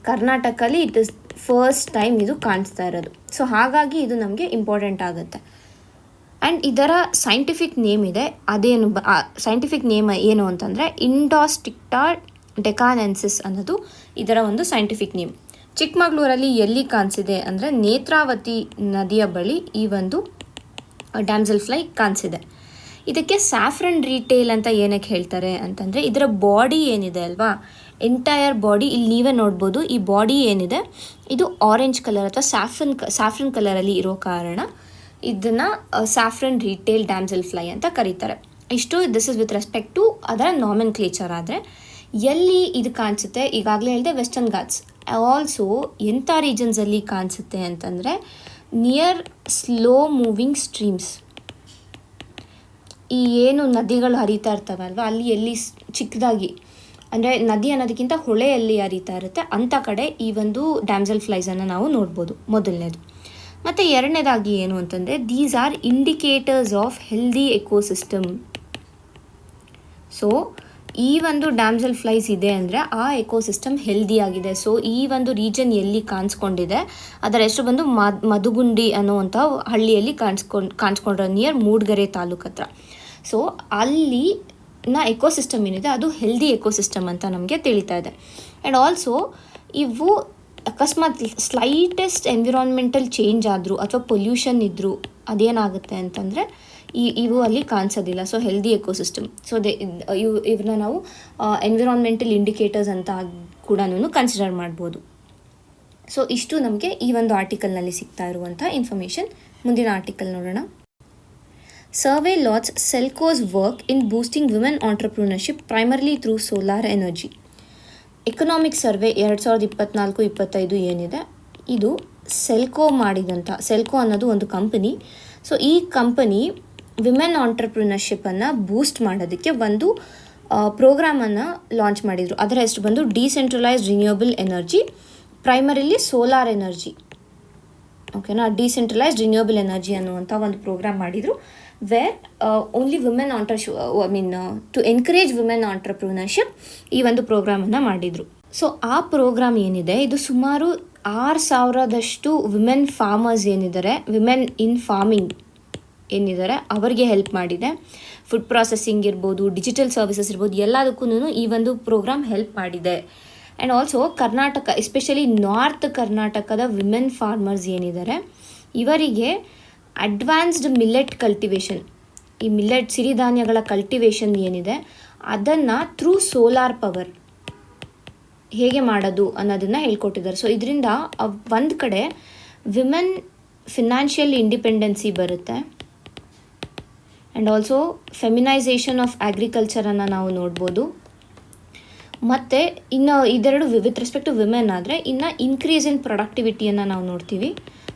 ಕರ್ನಾಟಕಲ್ಲಿ ಇಟ್ ಇಸ್ ಫಸ್ಟ್ ಟೈಮ್ ಇದು ಕಾಣಿಸ್ತಾ ಇರೋದು. ಸೊ ಹಾಗಾಗಿ ಇದು ನಮಗೆ ಇಂಪಾರ್ಟೆಂಟ್ ಆಗುತ್ತೆ. ಆ್ಯಂಡ್ ಇದರ ಸೈಂಟಿಫಿಕ್ ನೇಮ್ ಇದೆ, ಅದೇನು ಸೈಂಟಿಫಿಕ್ ನೇಮ್ ಏನು ಅಂತಂದರೆ ಇಂಡಾಸ್ಟಿಕ್ಟಾ ಡೆಕಾನೆನ್ಸಿಸ್ ಅನ್ನೋದು ಇದರ ಒಂದು ಸೈಂಟಿಫಿಕ್ ನೇಮ್. ಚಿಕ್ಕಮಗಳೂರಲ್ಲಿ ಎಲ್ಲಿ ಕಾಣಿಸಿದೆ ಅಂದರೆ ನೇತ್ರಾವತಿ ನದಿಯ ಬಳಿ ಈ ಒಂದು ಡ್ಯಾಮ್ಸೆಲ್ ಫ್ಲೈ ಕಾಣಿಸಿದೆ. ಇದಕ್ಕೆ ಸ್ಯಾಫ್ರನ್ ರೀಟೇಲ್ ಅಂತ ಏನಕ್ಕೆ ಹೇಳ್ತಾರೆ ಅಂತಂದರೆ, ಇದರ ಬಾಡಿ ಏನಿದೆ ಅಲ್ವಾ, ಎಂಟೈರ್ ಬಾಡಿ ಇಲ್ಲಿ ನೀವೇ ನೋಡ್ಬೋದು. ಈ ಬಾಡಿ ಏನಿದೆ ಇದು ಆರೆಂಜ್ ಕಲರ್ ಅಥವಾ ಸ್ಯಾಫ್ರನ್ ಕಲರಲ್ಲಿ ಇರೋ ಕಾರಣ ಇದನ್ನು ಸ್ಯಾಫ್ರನ್ ರೀಟೇಲ್ ಡ್ಯಾಮ್ಸೆಲ್ ಫ್ಲೈ ಅಂತ ಕರೀತಾರೆ. ಇಷ್ಟು this is with respect to ಅದರ ನಾಮೆನ್ಕ್ಲೇಚರ್. ಆದರೆ ಎಲ್ಲಿ ಇದು ಕಾಣಿಸುತ್ತೆ, ಈಗಾಗಲೇ ಹೇಳಿದೆ ವೆಸ್ಟರ್ನ್ ಘಾಟ್ಸ್. ಆಲ್ಸೋ ಎಂಥ ರೀಜನ್ಸಲ್ಲಿ ಕಾಣಿಸುತ್ತೆ ಅಂತಂದರೆ ನಿಯರ್ ಸ್ಲೋ ಮೂವಿಂಗ್ ಸ್ಟ್ರೀಮ್ಸ್. ಈ ಏನು ನದಿಗಳು ಹರಿತಾ ಇರ್ತವೆ ಅಲ್ವಾ, ಅಲ್ಲಿ ಎಲ್ಲಿ ಚಿಕ್ಕದಾಗಿ, ಅಂದರೆ ನದಿ ಅನ್ನೋದಕ್ಕಿಂತ ಹೊಳೆಯಲ್ಲಿ ಹರಿತಾ ಇರುತ್ತೆ ಅಂಥ ಕಡೆ ಈ ಒಂದು ಡ್ಯಾಮ್ಸೆಲ್ ಫ್ಲೈಸನ್ನು ನಾವು ನೋಡ್ಬೋದು, ಮೊದಲನೇದು. ಮತ್ತು ಎರಡನೇದಾಗಿ ಏನು ಅಂತಂದರೆ, these are indicators of healthy ecosystem. So ಈ ಒಂದು ಡ್ಯಾಮ್ಸೆಲ್ ಫ್ಲೈಸ್ ಇದೆ ಅಂದರೆ ಆ ಎಕೋಸಿಸ್ಟಮ್ ಹೆಲ್ದಿ ಆಗಿದೆ. ಸೊ ಈ ಒಂದು ರೀಜನ್ ಎಲ್ಲಿ ಕಾಣಿಸ್ಕೊಂಡಿದೆ ಅದರ ಹೆಸರು ಬಂದು ಮಧುಗುಂಡಿ ಅನ್ನುವಂಥ ಹಳ್ಳಿಯಲ್ಲಿ ಕಾಣಿಸ್ಕೊಂಡ್ರೆ ನಿಯರ್ ಮೂಡ್ಗೆರೆ ತಾಲೂಕು ಹತ್ರ. ಸೊ ಅಲ್ಲಿನ ಎಕೋಸಿಸ್ಟಮ್ ಏನಿದೆ ಅದು ಹೆಲ್ದಿ ಎಕೋಸಿಸ್ಟಮ್ ಅಂತ ನಮಗೆ ತಿಳಿತಾ ಇದೆ. ಆ್ಯಂಡ್ ಆಲ್ಸೋ ಇವು ಅಕಸ್ಮಾತ್ ಸ್ಲೈಟೆಸ್ಟ್ ಎನ್ವಿರಾನ್ಮೆಂಟಲ್ ಚೇಂಜ್ ಆದರೂ ಅಥವಾ ಪೊಲ್ಯೂಷನ್ ಇದ್ದರೂ ಅದೇನಾಗುತ್ತೆ ಅಂತಂದರೆ ಇವು ಅಲ್ಲಿ ಕಾಣಿಸೋದಿಲ್ಲ. So healthy ecosystem. ಸೊ ಇವ್ರನ್ನ ನಾವು ಎನ್ವಿರಾನ್ಮೆಂಟಲ್ ಇಂಡಿಕೇಟರ್ಸ್ ಅಂತ ಕೂಡ ಕನ್ಸಿಡರ್ ಮಾಡ್ಬೋದು. ಸೊ ಇಷ್ಟು ನಮಗೆ ಈ ಒಂದು ಆರ್ಟಿಕಲ್ನಲ್ಲಿ ಸಿಗ್ತಾ ಇರುವಂಥ ಇನ್ಫಾರ್ಮೇಷನ್. ಮುಂದಿನ ಆರ್ಟಿಕಲ್ ನೋಡೋಣ. Survey lauds Selco's work in boosting women entrepreneurship primarily through solar energy. Economic survey 2024-25 ಏನಿದೆ, ಇದು ಸೆಲ್ಕೋ ಮಾಡಿದಂಥ, ಸೆಲ್ಕೋ ಅನ್ನೋದು ಒಂದು ಕಂಪನಿ. ಸೊ ಈ ಕಂಪನಿ ವಿಮೆನ್ ಆಂಟ್ರಪ್ರಿನರ್ಶಿಪ್ಪನ್ನು ಬೂಸ್ಟ್ ಮಾಡೋದಕ್ಕೆ ಒಂದು ಪ್ರೋಗ್ರಾಮನ್ನು ಲಾಂಚ್ ಮಾಡಿದರು. ಅದರ ಹೆಸರು ಬಂದು decentralised renewable energy, primarily solar energy. ಓಕೆನಾ, ಡಿಸೆಂಟ್ರಲೈಸ್ಡ್ ರಿನ್ಯೂಯಬಲ್ ಎನರ್ಜಿ ಅನ್ನುವಂಥ ಒಂದು ಪ್ರೋಗ್ರಾಮ್ ಮಾಡಿದರು. Where only women to encourage women entrepreneurship ಈ ಒಂದು ಪ್ರೋಗ್ರಾಮನ್ನು ಮಾಡಿದರು. ಸೊ ಆ ಪ್ರೋಗ್ರಾಮ್ ಏನಿದೆ ಇದು ಸುಮಾರು 6,000ದಷ್ಟು ವಿಮೆನ್ ಫಾರ್ಮರ್ಸ್ ಏನಿದ್ದಾರೆ, ವಿಮೆನ್ ಇನ್ ಫಾರ್ಮಿಂಗ್ ಏನಿದ್ದಾರೆ ಅವರಿಗೆ ಹೆಲ್ಪ್ ಮಾಡಿದೆ. ಫುಡ್ ಪ್ರಾಸೆಸಿಂಗ್ ಇರ್ಬೋದು, ಡಿಜಿಟಲ್ ಸರ್ವಿಸಸ್ ಇರ್ಬೋದು, ಎಲ್ಲದಕ್ಕೂ ಈ ಒಂದು ಪ್ರೋಗ್ರಾಮ್ ಹೆಲ್ಪ್ ಮಾಡಿದೆ. And also Karnataka, especially north ಕರ್ನಾಟಕದ ವಿಮೆನ್ ಫಾರ್ಮರ್ಸ್ ಏನಿದ್ದಾರೆ ಇವರಿಗೆ ಅಡ್ವಾನ್ಸ್ಡ್ ಮಿಲ್ಲೆಟ್ ಕಲ್ಟಿವೇಷನ್, ಈ ಮಿಲ್ಲೆಟ್ ಸಿರಿಧಾನ್ಯಗಳ ಕಲ್ಟಿವೇಷನ್ ಏನಿದೆ ಅದನ್ನು ಥ್ರೂ ಸೋಲಾರ್ ಪವರ್ ಹೇಗೆ ಮಾಡೋದು ಅನ್ನೋದನ್ನು ಹೇಳ್ಕೊಟ್ಟಿದ್ದಾರೆ. ಸೊ ಇದರಿಂದ ಒಂದು ಕಡೆ ವಿಮೆನ್ ಫಿನಾನ್ಷಿಯಲ್ ಇಂಡಿಪೆಂಡೆನ್ಸಿ ಬರುತ್ತೆ. ಆ್ಯಂಡ್ ಆಲ್ಸೋ ಫೆಮಿನೈಸೇಷನ್ ಆಫ್ ಅಗ್ರಿಕಲ್ಚರನ್ನು ನಾವು ನೋಡ್ಬೋದು. ಮತ್ತು ಇನ್ನು ಇದೆರಡು ವಿತ್ ರೆಸ್ಪೆಕ್ಟ್ ಟು ವಿಮೆನ್ ಆದರೆ ಇನ್ನು ಇನ್ಕ್ರೀಸ್ ಇನ್ ಪ್ರೊಡಕ್ಟಿವಿಟಿಯನ್ನು ನಾವು ನೋಡ್ತೀವಿ.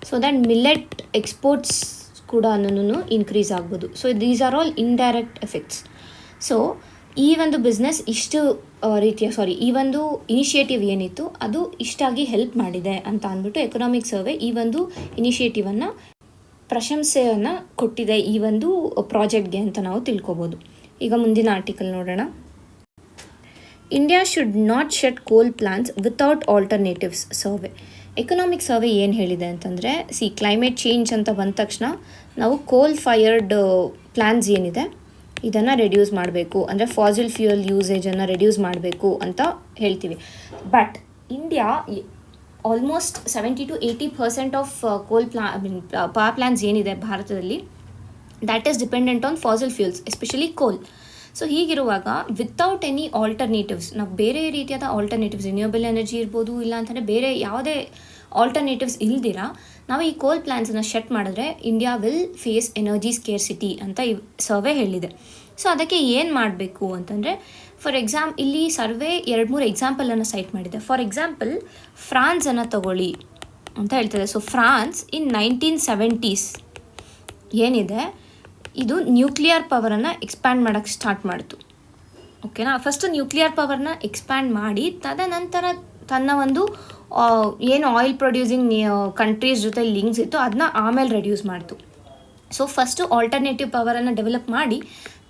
ಸೊ ದ್ಯಾಟ್ ಮಿಲ್ಲೆಟ್ ಎಕ್ಸ್ಪೋರ್ಟ್ಸ್ ಕೂಡ ಇನ್ಕ್ರೀಸ್ ಆಗ್ಬೋದು. So these are all indirect effects. So ಈ ಒಂದು ಬಿಸ್ನೆಸ್ ಇಷ್ಟು ಈ ಒಂದು ಇನಿಷಿಯೇಟಿವ್ ಏನಿತ್ತು ಅದು ಇಷ್ಟಾಗಿ ಹೆಲ್ಪ್ ಮಾಡಿದೆ ಅಂತ ಅಂದ್ಬಿಟ್ಟು ಎಕನಾಮಿಕ್ ಸರ್ವೆ ಈ ಒಂದು ಇನಿಷಿಯೇಟಿವನ್ನು ಪ್ರಶಂಸೆಯನ್ನು ಕೊಟ್ಟಿದೆ ಈ ಒಂದು ಪ್ರಾಜೆಕ್ಟ್ಗೆ ಅಂತ ನಾವು ತಿಳ್ಕೊಬೋದು. ಈಗ ಮುಂದಿನ ಆರ್ಟಿಕಲ್ ನೋಡೋಣ. ಇಂಡಿಯಾ ಶುಡ್ ನಾಟ್ ಶಟ್ ಕೋಲ್ plants without alternatives survey. Economic survey ಏನು ಹೇಳಿದೆ ಅಂತಂದರೆ, ಕ್ಲೈಮೇಟ್ ಚೇಂಜ್ ಅಂತ ಬಂದ ತಕ್ಷಣ ನಾವು ಕೋಲ್ ಫೈರ್ಡ್ ಪ್ಲಾಂಟ್ಸ್ ಏನಿದೆ ಇದನ್ನು ರೆಡ್ಯೂಸ್ ಮಾಡಬೇಕು, ಅಂದರೆ ಫಾಸಿಲ್ ಫ್ಯೂಯಲ್ ಯೂಸೇಜನ್ನು ರೆಡ್ಯೂಸ್ ಮಾಡಬೇಕು ಅಂತ ಹೇಳ್ತೀವಿ. ಬಟ್ ಇಂಡಿಯಾ ಆಲ್ಮೋಸ್ಟ್ 70-80% ಆಫ್ ಕೋಲ್ ಪವರ್ ಪ್ಲಾಂಟ್ಸ್ ಏನಿದೆ ಭಾರತದಲ್ಲಿ that is dependent on fossil fuels, especially ಕೋಲ್. ಸೊ ಹೀಗಿರುವಾಗ ವಿತೌಟ್ ಎನಿ ಆಲ್ಟರ್ನೇಟಿವ್ಸ್, ನಾವು ಬೇರೆ ರೀತಿಯಾದ ಆಲ್ಟರ್ನೇಟಿವ್ಸ್, ರಿನ್ಯೂಯಬಲ್ ಎನರ್ಜಿ ಇರ್ಬೋದು, ಇಲ್ಲ ಅಂತಂದರೆ ಬೇರೆ ಯಾವುದೇ ಆಲ್ಟರ್ನೇಟಿವ್ಸ್ ಇಲ್ದಿರ ನಾವು ಈ ಕೋಲ್ ಪ್ಲಾಂಟ್ಸನ್ನು ಶಟ್ ಮಾಡಿದ್ರೆ India will face energy scarcity ಅಂತ ಈ ಸರ್ವೆ ಹೇಳಿದೆ. ಸೊ ಅದಕ್ಕೆ ಏನು ಮಾಡಬೇಕು ಅಂತಂದರೆ, ಇಲ್ಲಿ ಸರ್ವೆ 2-3 ಎಕ್ಸಾಂಪಲನ್ನು ಸೈಟ್ ಮಾಡಿದೆ. ಫಾರ್ ಎಕ್ಸಾಂಪಲ್ ಫ್ರಾನ್ಸನ್ನು ತಗೊಳ್ಳಿ ಅಂತ ಹೇಳ್ತದೆ. ಸೊ ಫ್ರಾನ್ಸ್ ಇನ್ 1970s ಏನಿದೆ ಇದು ನ್ಯೂಕ್ಲಿಯರ್ ಪವರನ್ನು ಎಕ್ಸ್ಪ್ಯಾಂಡ್ ಮಾಡೋಕ್ಕೆ ಸ್ಟಾರ್ಟ್ ಮಾಡಿತು. ಓಕೆನಾ, ಫಸ್ಟು ನ್ಯೂಕ್ಲಿಯರ್ ಪವರ್ನ ಎಕ್ಸ್ಪ್ಯಾಂಡ್ ಮಾಡಿ ತದನಂತರ ತನ್ನ ಒಂದು ಏನು ಆಯಿಲ್ ಪ್ರೊಡ್ಯೂಸಿಂಗ್ ಕಂಟ್ರೀಸ್ ಜೊತೆ ಲಿಂಕ್ಸ್ ಇತ್ತು ಅದನ್ನ ಆಮೇಲೆ ರೆಡ್ಯೂಸ್ ಮಾಡ್ತು. ಸೊ ಫಸ್ಟು ಆಲ್ಟರ್ನೇಟಿವ್ ಪವರನ್ನು ಡೆವಲಪ್ ಮಾಡಿ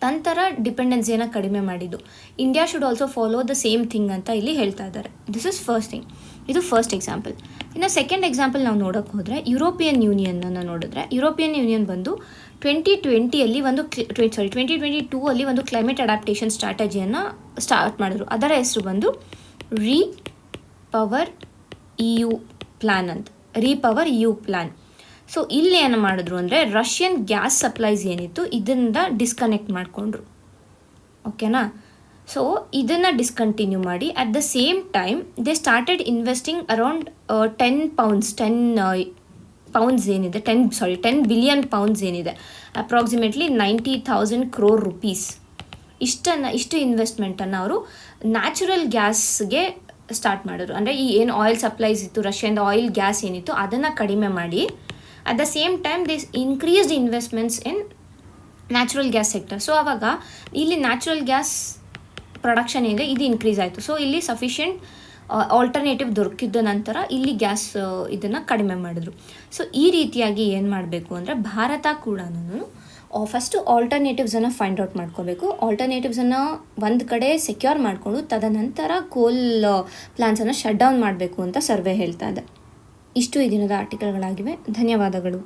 ನಂತರ ಡಿಪೆಂಡೆನ್ಸಿಯನ್ನು ಕಡಿಮೆ ಮಾಡಿದ್ದು. India should also follow the same thing ಅಂತ ಇಲ್ಲಿ ಹೇಳ್ತಾ ಇದ್ದಾರೆ. ದಿಸ್ ಇಸ್ ಫಸ್ಟ್ ಥಿಂಗ್, ಇದು ಫಸ್ಟ್ ಎಕ್ಸಾಂಪಲ್. ಇನ್ನು ಸೆಕೆಂಡ್ ಎಕ್ಸಾಂಪಲ್ ನಾವು ನೋಡೋಕ್ಕೆ ಹೋದರೆ ಯುರೋಪಿಯನ್ ಯೂನಿಯನ್ನನ್ನು ನೋಡಿದ್ರೆ, ಯುರೋಪಿಯನ್ ಯೂನಿಯನ್ ಬಂದು 2022 ಅಲ್ಲಿ ಒಂದು ಕ್ಲೈಮೇಟ್ ಅಡಾಪ್ಟೇಷನ್ ಸ್ಟ್ರಾಟಜಿಯನ್ನು ಸ್ಟಾರ್ಟ್ ಮಾಡಿದ್ರು. ಅದರ ಹೆಸರು ಬಂದು ರೀಪವರ್ EU ಪ್ಲ್ಯಾನ್ ಅಂತ, ರೀಪವರ್ EU ಪ್ಲ್ಯಾನ್. ಸೊ ಇಲ್ಲಿ ಏನು ಮಾಡಿದ್ರು ಅಂದರೆ ರಷ್ಯನ್ ಗ್ಯಾಸ್ ಸಪ್ಲೈಸ್ ಏನಿತ್ತು ಇದರಿಂದ ಡಿಸ್ಕನೆಕ್ಟ್ ಮಾಡಿಕೊಂಡ್ರು. ಓಕೆನಾ, ಸೊ ಇದನ್ನು ಡಿಸ್ಕಂಟಿನ್ಯೂ ಮಾಡಿ at the same time they started investing around 10 ಏನಿದೆ 10 ಬಿಲಿಯನ್ ಪೌಂಡ್ಸ್ ಏನಿದೆ, ಅಪ್ರಾಕ್ಸಿಮೇಟ್ಲಿ 90,000 crore rupees. ಇಷ್ಟು ಇನ್ವೆಸ್ಟ್ಮೆಂಟನ್ನು ಅವರು ನ್ಯಾಚುರಲ್ ಗ್ಯಾಸ್ಗೆ ಸ್ಟಾರ್ಟ್ ಮಾಡಿದ್ರು. ಅಂದರೆ ಈ ಏನು ಆಯಿಲ್ ಸಪ್ಲೈಸ್ ಇತ್ತು, ರಷ್ಯಾದ ಆಯಿಲ್ ಗ್ಯಾಸ್ ಏನಿತ್ತು ಅದನ್ನು ಕಡಿಮೆ ಮಾಡಿ at the same time this increased investments in natural gas sector. So ಆವಾಗ ಇಲ್ಲಿ ನ್ಯಾಚುರಲ್ ಗ್ಯಾಸ್ ಪ್ರೊಡಕ್ಷನ್ ಇದೆ ಇದು ಇನ್ಕ್ರೀಸ್ ಆಯಿತು. ಸೊ ಇಲ್ಲಿ ಸಫಿಷಿಯೆಂಟ್ ಆಲ್ಟರ್ನೇಟಿವ್ ದೊರಕಿದ್ದ ನಂತರ ಇಲ್ಲಿ ಗ್ಯಾಸ್ ಇದನ್ನು ಕಡಿಮೆ ಮಾಡಿದ್ರು. ಸೊ ಈ ರೀತಿಯಾಗಿ ಏನು ಮಾಡಬೇಕು ಅಂದರೆ ಭಾರತ ಕೂಡ ಫಸ್ಟು ಆಲ್ಟರ್ನೇಟಿವ್ಸನ್ನು ಫೈಂಡ್ ಔಟ್ ಮಾಡ್ಕೋಬೇಕು. ಆಲ್ಟರ್ನೇಟಿವ್ಸನ್ನು ಒಂದು ಕಡೆ ಸೆಕ್ಯೂರ್ ಮಾಡಿಕೊಂಡು ತದನಂತರ ಕೋಲ್ ಪ್ಲಾಂಟ್ಸನ್ನು ಶಟ್ ಡೌನ್ ಮಾಡಬೇಕು ಅಂತ ಸರ್ವೆ ಹೇಳ್ತಾ ಇದೆ. ಇಷ್ಟು ಈ ದಿನದ ಆರ್ಟಿಕಲ್ಗಳಾಗಿವೆ. ಧನ್ಯವಾದಗಳು.